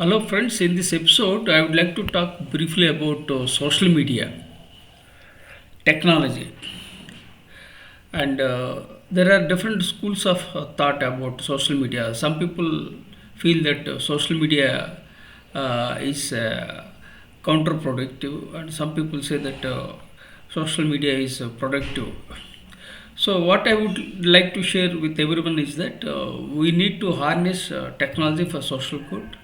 Hello, friends. In this episode, I would like to talk briefly about social media technology. And there are different schools of thought about social media. Some people feel that social media is counterproductive, and some people say that social media is productive. So, what I would like to share with everyone is that we need to harness technology for social good.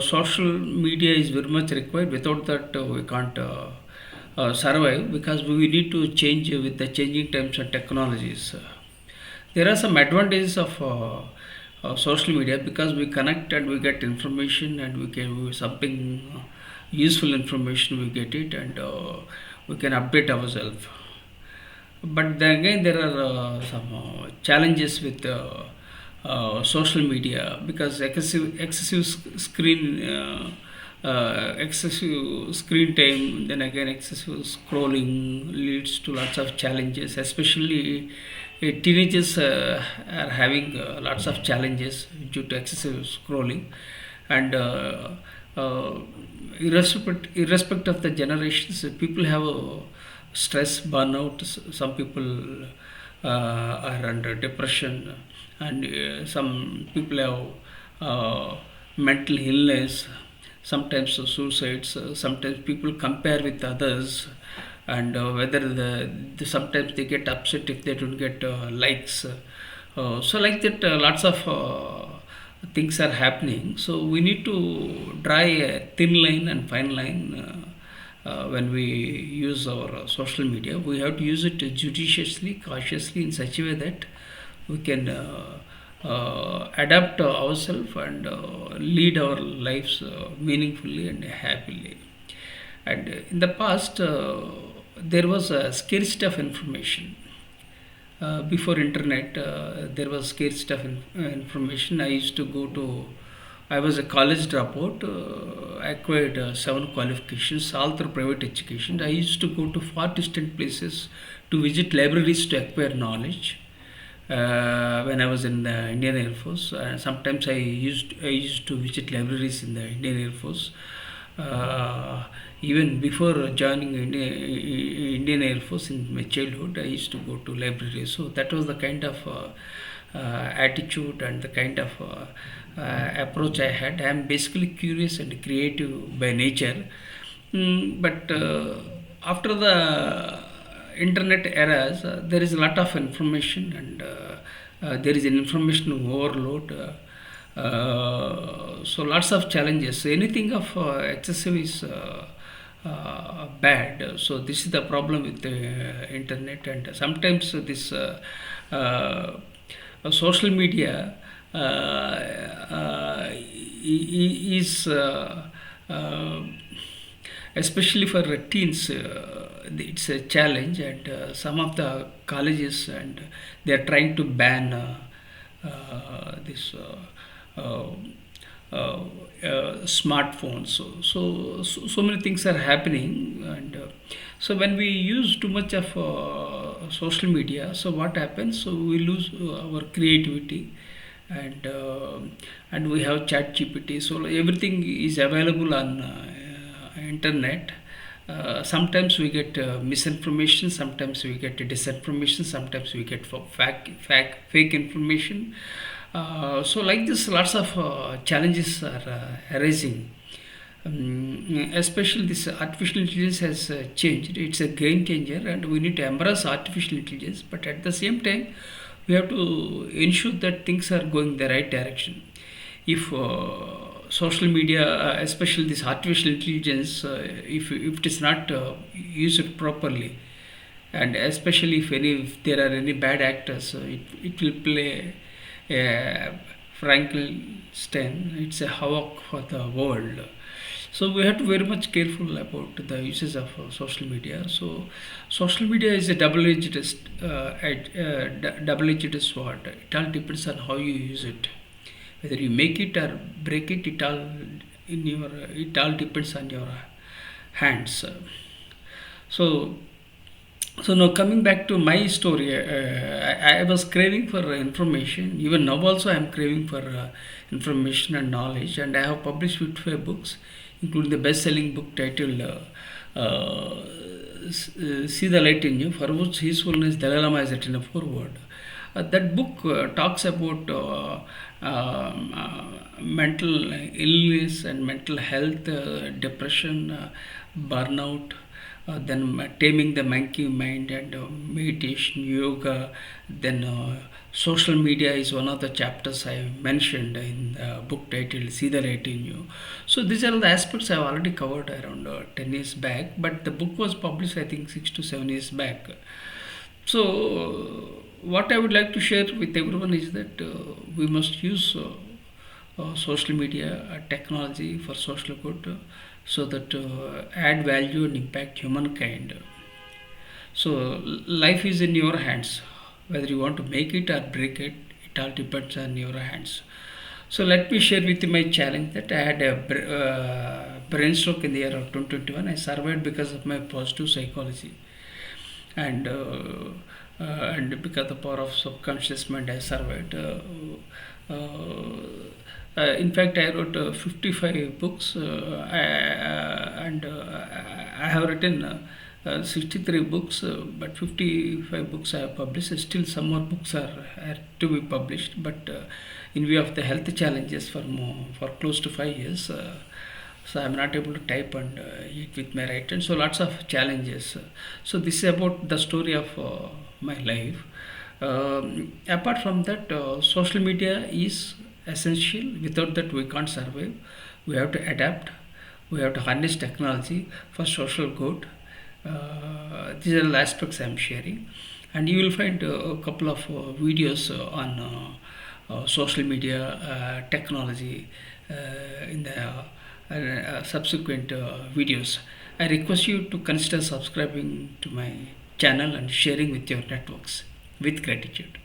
Social media is very much required. Without that, we can't survive because we need to change with the changing times and technologies. There are some advantages of social media because we connect and we get information and we can something useful information we get it and we can update ourselves. But then again, there are some challenges with social media because excessive screen time, then again excessive scrolling leads to lots of challenges. Especially teenagers are having lots of challenges due to excessive scrolling, and uh, irrespective of the generations, people have stress, burnout. Some people are under depression, and some people have mental illness, sometimes suicides, sometimes people compare with others, and whether sometimes they get upset if they don't get likes. So like that, lots of things are happening. So we need to draw a thin line and fine line. When we use our social media, we have to use it judiciously, cautiously, in such a way that we can adapt ourselves and lead our lives meaningfully and happily. And in the past, there was a scarcity of information. Before internet, there was scarcity of information. I was a college dropout. I acquired seven qualifications, all through private education. I used to go to far distant places to visit libraries to acquire knowledge. When I was in the Indian Air Force, sometimes I used to visit libraries in the Indian Air Force. Uh, Even before joining Indian Air Force in my childhood, I used to go to libraries. So that was the kind of attitude and the kind of approach I had. I am basically curious and creative by nature. But after the internet eras, there is a lot of information, and there is an information overload. So lots of challenges. So anything of excessive is bad. So this is the problem with the internet, and sometimes this social media is uh, especially for teens, it's a challenge, and some of the colleges and they are trying to ban this uh, uh, smartphones. So many things are happening, and so when we use too much of social media, so what happens? So we lose our creativity, and and we have chat gpt, so everything is available on internet. Sometimes we get misinformation, sometimes we get disinformation, sometimes we get fake information. So like this, lots of challenges are arising. Especially this artificial intelligence has changed. It's a game changer, and we need to embrace artificial intelligence. But at the same time, we have to ensure that things are going the right direction. If social media, especially this artificial intelligence, if it is not used properly, and especially if there are any bad actors, it will play Frankenstein. It's a havoc for the world. So we have to be very much careful about the uses of social media. So social media is a double-edged sword. It all depends on how you use it. Whether you make it or break it, it all depends on your hands. So so now coming back to my story, I was craving for information. Even now also I am craving for information and knowledge. And I have published 55 books, including the best-selling book titled "See the Light in You," for which His Holiness Dalai Lama has written a foreword. That book talks about mental illness and mental health, depression, burnout, then taming the monkey mind, and meditation, yoga. Then social media is one of the chapters I mentioned in the book titled "See the Light in You." So these are the aspects I've already covered around 10 years back, but the book was published I think 6 to 7 years back. So, what I would like to share with everyone is that we must use social media technology for social good, so that add value and impact humankind. So, life is in your hands. Whether you want to make it or break it, it all depends on your hands. So, let me share with you my challenge that I had a brain stroke in the year of 2021. I survived because of my positive psychology, and because the power of subconscious mind I survived. In fact, I wrote 55 books, and I have written 63 books, but 55 books I have published. Still, some more books are to be published, but in view of the health challenges for close to 5 years. So I'm not able to type and eat with my right hand. So lots of challenges. So this is about the story of my life. Apart from that, social media is essential. Without that, we can't survive. We have to adapt. We have to harness technology for social good. These are the aspects I'm sharing, and you will find a couple of videos on social media technology in the subsequent videos. I request you to consider subscribing to my channel and sharing with your networks. With gratitude.